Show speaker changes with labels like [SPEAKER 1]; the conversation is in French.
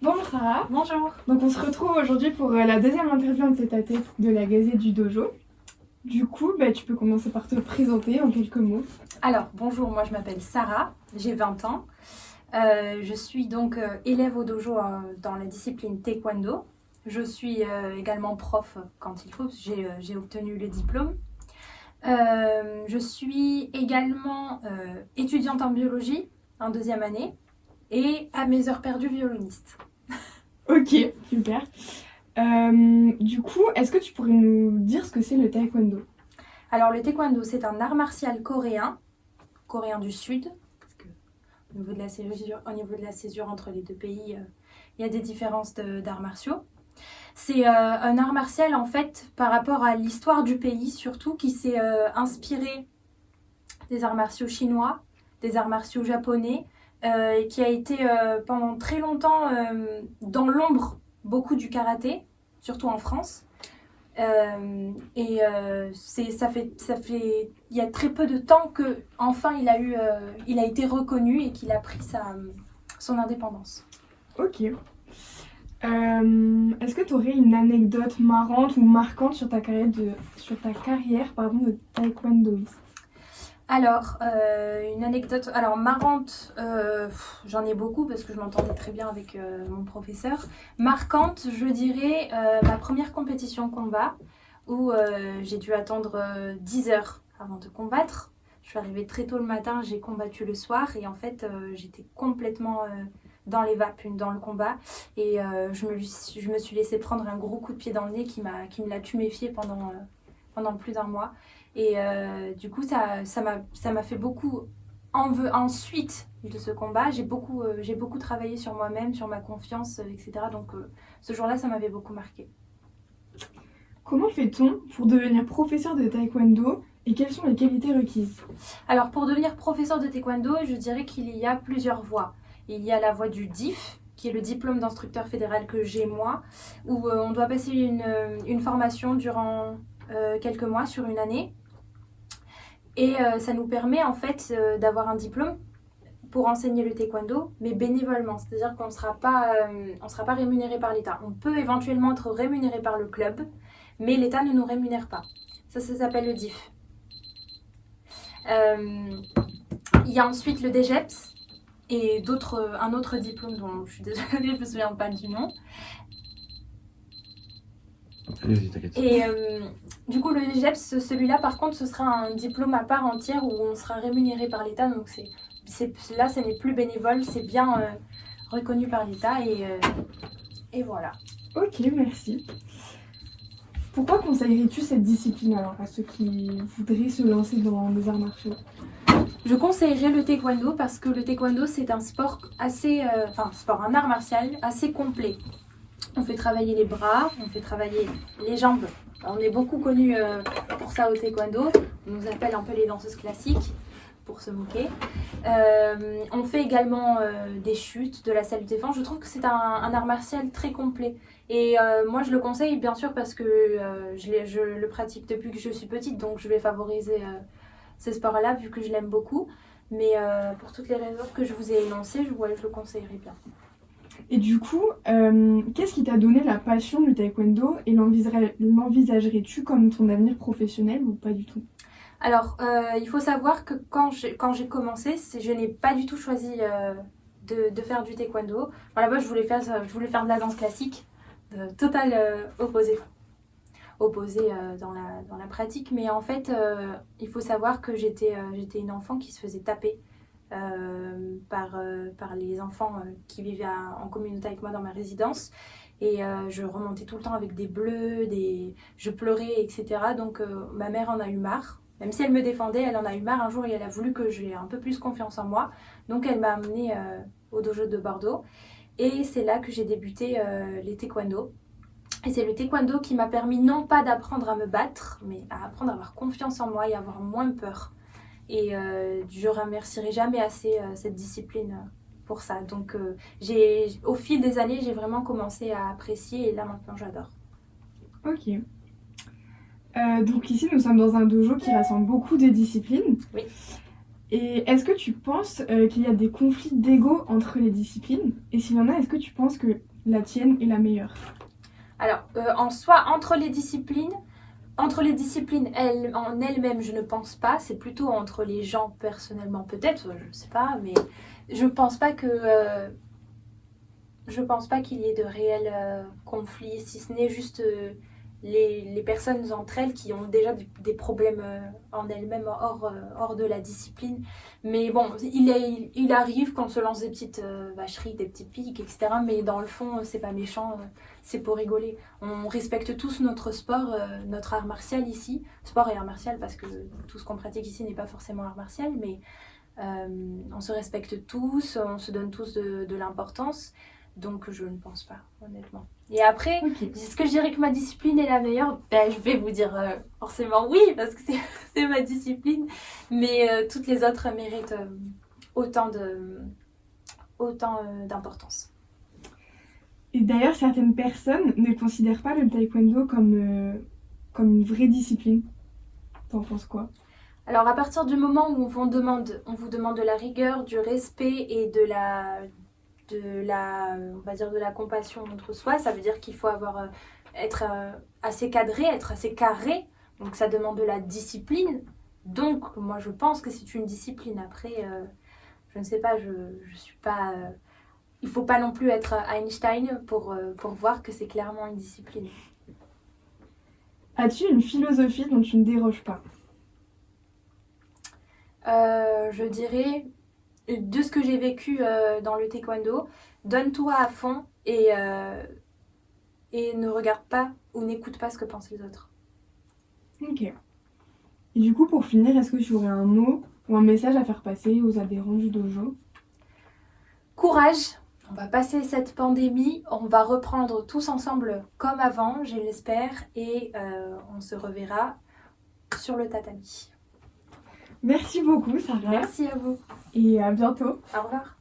[SPEAKER 1] Bonjour Sarah.
[SPEAKER 2] Bonjour.
[SPEAKER 1] Donc on se retrouve aujourd'hui pour la deuxième interview en tête-à-tête de la Gazette du Dojo. Du coup, tu peux commencer par te présenter en quelques mots.
[SPEAKER 2] Alors, bonjour, moi je m'appelle Sarah, j'ai 20 ans. Je suis donc élève au dojo dans la discipline taekwondo. Je suis également prof quand il faut, parce que j'ai obtenu le diplôme. Je suis également étudiante en biologie en deuxième année et à mes heures perdues violoniste.
[SPEAKER 1] Ok, super. Du coup, est-ce que tu pourrais nous dire ce que c'est le taekwondo?
[SPEAKER 2] Alors le taekwondo, c'est un art martial coréen du Sud, parce que au niveau de la césure entre les deux pays, il y a des différences d'arts martiaux. C'est un art martial en fait par rapport à l'histoire du pays surtout qui s'est inspiré des arts martiaux chinois, des arts martiaux japonais et qui a été pendant très longtemps dans l'ombre beaucoup du karaté, surtout en France. Il y a très peu de temps que enfin il a été reconnu et qu'il a pris son indépendance.
[SPEAKER 1] Ok. Est-ce que tu aurais une anecdote marrante ou marquante sur ta carrière de taekwondoïste?
[SPEAKER 2] Alors, une anecdote marrante, j'en ai beaucoup parce que je m'entendais très bien avec mon professeur. Marquante, je dirais ma première compétition combat où j'ai dû attendre 10 heures avant de combattre. Je suis arrivée très tôt le matin, j'ai combattu le soir et en fait j'étais complètement dans les vapes dans le combat et je me suis laissée prendre un gros coup de pied dans le nez qui me l'a tuméfiée pendant plus d'un mois. Et du coup, ça m'a fait beaucoup ensuite de ce combat. J'ai beaucoup travaillé sur moi-même, sur ma confiance, etc. Donc ce jour-là, ça m'avait beaucoup marqué.
[SPEAKER 1] Comment fait-on pour devenir professeur de taekwondo et quelles sont les qualités requises?
[SPEAKER 2] Alors, pour devenir professeur de taekwondo, je dirais qu'il y a plusieurs voies. Il y a la voie du DIF, qui est le diplôme d'instructeur fédéral que j'ai moi, où on doit passer une formation durant quelques mois sur une année. Et ça nous permet en fait d'avoir un diplôme pour enseigner le taekwondo, mais bénévolement. C'est-à-dire qu'on ne sera pas rémunéré par l'État. On peut éventuellement être rémunéré par le club, mais l'État ne nous rémunère pas. Ça s'appelle le DIF. Il y a ensuite le DGEPS et un autre diplôme dont je suis désolée, je ne me souviens pas du nom.
[SPEAKER 1] Allez-y, t'inquiète.
[SPEAKER 2] Et du coup, le DGEPS, celui-là, par contre, ce sera un diplôme à part entière où on sera rémunéré par l'État. Donc là, ce n'est plus bénévole, c'est bien reconnu par l'État. Et voilà.
[SPEAKER 1] Ok, merci. Pourquoi conseillerais-tu cette discipline alors à ceux qui voudraient se lancer dans les arts martiaux?
[SPEAKER 2] Je conseillerais le taekwondo parce que le taekwondo, c'est un sport un art martial assez complet. On fait travailler les bras, on fait travailler les jambes. On est beaucoup connus pour ça au taekwondo. On nous appelle un peu les danseuses classiques, pour se moquer. On fait également des chutes, de la self-défense. Je trouve que c'est un art martial très complet. Et moi, je le conseille bien sûr parce que je le pratique depuis que je suis petite. Donc, je vais favoriser ce sport-là vu que je l'aime beaucoup. Mais pour toutes les raisons que je vous ai énoncées, je le conseillerais bien.
[SPEAKER 1] Et du coup, qu'est-ce qui t'a donné la passion du taekwondo et l'envisagerais-tu comme ton avenir professionnel ou pas du tout?
[SPEAKER 2] Alors, il faut savoir que quand j'ai commencé, je n'ai pas du tout choisi de faire du taekwondo. Bon, là-bas, je voulais faire de la danse classique, total opposé dans la pratique. Mais en fait, il faut savoir que j'étais une enfant qui se faisait taper par les enfants qui vivaient en communauté avec moi dans ma résidence. Et je remontais tout le temps avec des bleus, je pleurais, etc. Donc ma mère en a eu marre. Même si elle me défendait, elle en a eu marre un jour et elle a voulu que j'ai un peu plus confiance en moi. Donc elle m'a amenée au dojo de Bordeaux. Et c'est là que j'ai débuté les taekwondo. Et c'est le taekwondo qui m'a permis non pas d'apprendre à me battre, mais à apprendre à avoir confiance en moi et à avoir moins peur. Et je remercierai jamais assez cette discipline pour ça. Donc au fil des années, j'ai vraiment commencé à apprécier et là maintenant j'adore.
[SPEAKER 1] Ok. Donc ici, nous sommes dans un dojo qui rassemble beaucoup de disciplines.
[SPEAKER 2] Oui.
[SPEAKER 1] Et est-ce que tu penses qu'il y a des conflits d'ego entre les disciplines? Et s'il y en a, est-ce que tu penses que la tienne est la meilleure?
[SPEAKER 2] Alors, en soi, entre les disciplines en elles-mêmes, je ne pense pas. C'est plutôt entre les gens, personnellement, peut-être, je ne sais pas, mais je pense pas qu'il y ait de réels conflits, si ce n'est juste les personnes entre elles qui ont déjà des problèmes en elles-mêmes hors de la discipline. Mais bon, il arrive qu'on se lance des petites vacheries, des petites piques, etc. Mais dans le fond, c'est pas méchant, c'est pour rigoler. On respecte tous notre sport, notre art martial ici. Sport et art martial, parce que tout ce qu'on pratique ici n'est pas forcément art martial, mais on se respecte tous, on se donne tous de l'importance. Donc je ne pense pas, honnêtement. Et après, est-ce que je dirais que ma discipline est la meilleure? Je vais vous dire forcément oui, parce que c'est ma discipline. Mais toutes les autres méritent autant d'importance.
[SPEAKER 1] Et d'ailleurs, certaines personnes ne considèrent pas le taekwondo comme une vraie discipline. T'en penses quoi?
[SPEAKER 2] Alors à partir du moment où on vous demande de la rigueur, du respect et de la compassion entre soi, ça veut dire qu'il faut être assez cadré, être assez carré. Donc ça demande de la discipline. Donc moi je pense que c'est une discipline. Après, je ne sais pas, je suis pas... il faut pas non plus être Einstein pour voir que c'est clairement une discipline.
[SPEAKER 1] As-tu une philosophie dont tu ne déroges pas?
[SPEAKER 2] Je dirais... de ce que j'ai vécu dans le taekwondo, donne-toi à fond et ne regarde pas ou n'écoute pas ce que pensent les autres.
[SPEAKER 1] Ok. Et du coup, pour finir, est-ce que tu aurais un mot ou un message à faire passer aux adhérents du dojo?
[SPEAKER 2] Courage, on va passer cette pandémie, on va reprendre tous ensemble comme avant, je l'espère, et on se reverra sur le tatami.
[SPEAKER 1] Merci beaucoup, Sarah.
[SPEAKER 2] Merci à vous.
[SPEAKER 1] Et à bientôt.
[SPEAKER 2] Au revoir.